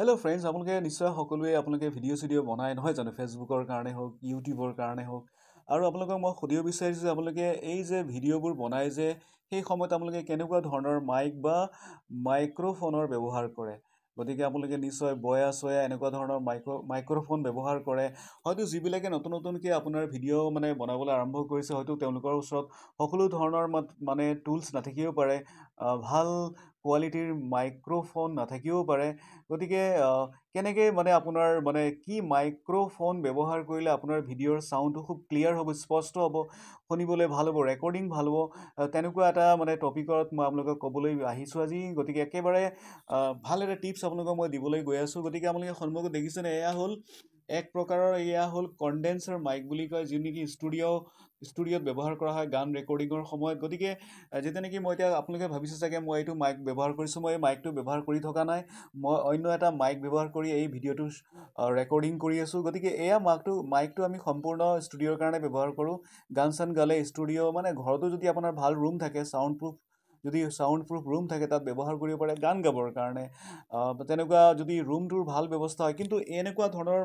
Hello' friends, আপোনালোকে নিশ্চয় সকলোৱে আপোনালোকে ভিডিঅ' বনাই নহয় জানো, ফেচবুকৰ কাৰণে হওক, ইউটিউবৰ কাৰণে হওক। আৰু আপোনালোকক মই সুধিব বিচাৰিছোঁ যে আপোনালোকে এই যে ভিডিঅ'বোৰ বনাই যে সেই সময়ত আপোনালোকে কেনেকুৱা ধৰণৰ মাইক বা মাইক্ৰ'ফোনৰ ব্যৱহাৰ কৰে। গতিকে আপোনালোকে নিশ্চয় বয়া চয়া এনেকুৱা ধৰণৰ মাইক্ৰ'ফোন ব্যৱহাৰ কৰে। হয়তো যিবিলাকে নতুনকৈ আপোনাৰ ভিডিঅ' মানে বনাবলৈ আৰম্ভ কৰিছে, হয়তো তেওঁলোকৰ ওচৰত সকলো ধৰণৰ মানে টুলছ নাথাকিব পাৰে, ভাল কোৱালিটিৰ মাইক্ৰ'ফোন নাথাকিবও পাৰে। গতিকে কেনেকৈ মানে আপোনাৰ মানে কি মাইক্ৰ'ফোন ব্যৱহাৰ কৰিলে আপোনাৰ ভিডিঅ'ৰ চাউণ্ডটো খুব ক্লিয়াৰ হ'ব, স্পষ্ট হ'ব, শুনিবলৈ ভাল হ'ব, ৰেকৰ্ডিং ভাল হ'ব, তেনেকুৱা এটা মানে টপিকত মই আপোনালোকক ক'বলৈ আহিছোঁ আজি। গতিকে একেবাৰে ভাল এটা টিপছ আপোনালোকক মই দিবলৈ গৈ আছোঁ। গতিকে আপোনালোকে সন্মুখত দেখিছেনে, এয়া হ'ল কনডেন্সাৰ মাইক বুলি কয়, যি নেকি ষ্টুডিঅ'ত ব্যৱহাৰ কৰা হয় গান ৰেকৰ্ডিঙৰ সময়ত। গতিকে যেতিয়া নেকি মই এতিয়া আপোনালোকে ভাবিছে চাগে মই এইটো মাইক ব্যৱহাৰ কৰিছোঁ, মই এই মাইকটো ব্যৱহাৰ কৰি থকা নাই, মই অন্য এটা মাইক ব্যৱহাৰ কৰি এই ভিডিঅ'টো ৰেকৰ্ডিং কৰি আছোঁ। গতিকে এয়া মাইকটো আমি সম্পূৰ্ণ ষ্টুডিঅ'ৰ কাৰণে ব্যৱহাৰ কৰোঁ। গান চান গালে ষ্টুডিঅ' মানে ঘৰতো যদি আপোনাৰ ভাল ৰুম থাকে, চাউণ্ড প্ৰুফ ৰুম থাকে, তাত ব্যৱহাৰ কৰিব পাৰে গান গাবৰ কাৰণে। তেনেকুৱা যদি ৰুমটোৰ ভাল ব্যৱস্থা হয়। কিন্তু এনেকুৱা ধৰণৰ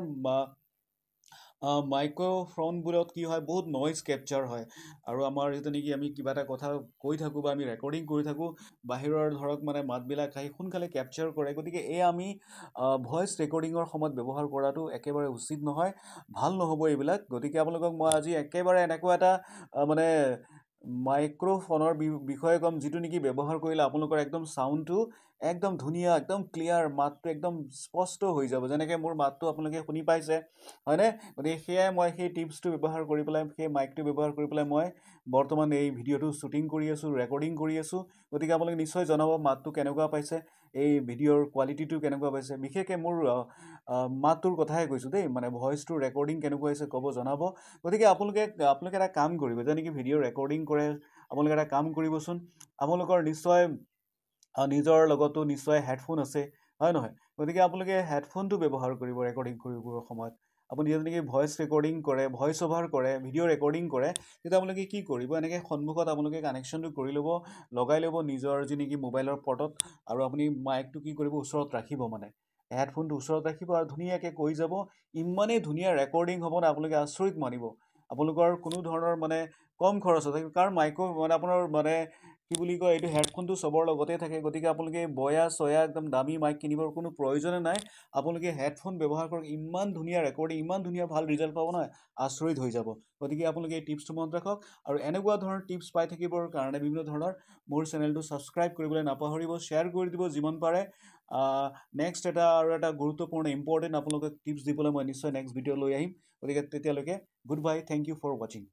মাইক্ৰ'ফোনবোৰত কি হয়, বহুত নইজ কেপচাৰ হয়। আৰু আমাৰ যেতিয়া নেকি আমি কিবা এটা কথা কৈ থাকোঁ বা আমি ৰেকৰ্ডিং কৰি থাকোঁ, বাহিৰৰ ধৰক মানে মাতবিলাক আহি সোনকালে কেপচাৰ কৰে। গতিকে আমি ভইচ ৰেকৰ্ডিঙৰ সময়ত ব্যৱহাৰ কৰাটো একেবাৰে উচিত নহয়, ভাল নহ'ব এইবিলাক। গতিকে আপোনালোকক মই আজি একেবাৰে এনেকুৱা এটা মানে মাইক্ৰ'ফোনৰ বিষয়ে ক'ম, যিটো নেকি ব্যৱহাৰ কৰিলে আপোনালোকৰ একদম চাউণ্ডটো একদম ধুনীয়া, একদম ক্লিয়াৰ, মাতটো একদম স্পষ্ট হৈ যাব, যেনেকৈ মোৰ মাতটো আপোনালোকে শুনি পাইছে, হয়নে? গতিকে সেয়াই মই সেই টিপছটো ব্যৱহাৰ কৰি পেলাই, সেই মাইকটো ব্যৱহাৰ কৰি পেলাই মই বৰ্তমান এই ভিডিঅ'টো শ্বুটিং কৰি আছোঁ, ৰেকৰ্ডিং কৰি আছোঁ। গতিকে আপোনালোকে নিশ্চয় জনাব মাতটো কেনেকুৱা পাইছে, এই ভিডিঅ'ৰ কোৱালিটিটো কেনেকুৱা পাইছে। বিশেষকৈ মোৰ মাতটোৰ কথাহে কৈছোঁ দেই, মানে ভইচটোৰ ৰেকৰ্ডিং কেনেকুৱা হৈছে ক'ব, জনাব। গতিকে আপোনালোকে এটা কাম কৰিব, যেনেকৈ ভিডিঅ' ৰেকৰ্ডিং কৰে, আপোনালোকে এটা কাম কৰিবচোন, আপোনালোকৰ নিশ্চয় নিজৰ লগতো নিশ্চয় হেডফোন আছে, হয় নহয়? গতিকে আপোনালোকে হেডফোনটো ব্যৱহাৰ কৰিব ৰেকৰ্ডিং কৰিবৰ সময়ত। আপুনি যেনেকৈ ভইচ ৰেকৰ্ডিং কৰে, ভইচ অভাৰ কৰে, ভিডিঅ' ৰেকৰ্ডিং কৰে, তেতিয়া আপোনালোকে কি কৰিব, এনেকৈ সন্মুখত আপোনালোকে কানেকশ্যনটো কৰি ল'ব, লগাই ল'ব নিজৰ যি নেকি মোবাইলৰ পৰ্টত, আৰু আপুনি মাইকটো কি কৰিব, ওচৰত ৰাখিব, মানে হেডফোনটো ওচৰত ৰাখিব আৰু ধুনীয়াকৈ কৈ যাব। ইমানেই ধুনীয়া ৰেকৰ্ডিং হ'ব না, আপোনালোকে আচৰিত মানিব। আপোনালোকৰ কোনো ধৰণৰ মানে কম খৰচত, কাৰণ মানে আপোনাৰ মানে কি বুলি কয়, এইটো হেডফোনটো চবৰ লগতে থাকে। গতিকে আপোনালোকে বয়া চয়া একদম দামী মাইক কিনিবৰ কোনো প্ৰয়োজনে নাই। আপোনালোকে হেডফোন ব্যৱহাৰ কৰক, ইমান ধুনীয়া ৰেকৰ্ডিং, ইমান ধুনীয়া ভাল ৰিজাল্ট পাব নহয়, আচৰিত হৈ যাব। গতিকে আপোনালোকে এই টিপছটো মনত ৰাখক, আৰু এনেকুৱা ধৰণৰ টিপছ পাই থাকিবৰ কাৰণে বিভিন্ন ধৰণৰ মোৰ চেনেলটো ছাবস্ক্ৰাইব কৰিবলৈ নাপাহৰিব, শ্বেয়াৰ কৰি দিব যিমান পাৰে। নেক্সট আৰু এটা গুৰুত্বপূৰ্ণ ইম্পৰ্টেণ্ট আপোনালোকক টিপছ দিবলৈ মই নিশ্চয় নেক্সট ভিডিঅ' লৈ আহিম। গতিকে তেতিয়ালৈকে goodbye, thank you for ৱাচিং।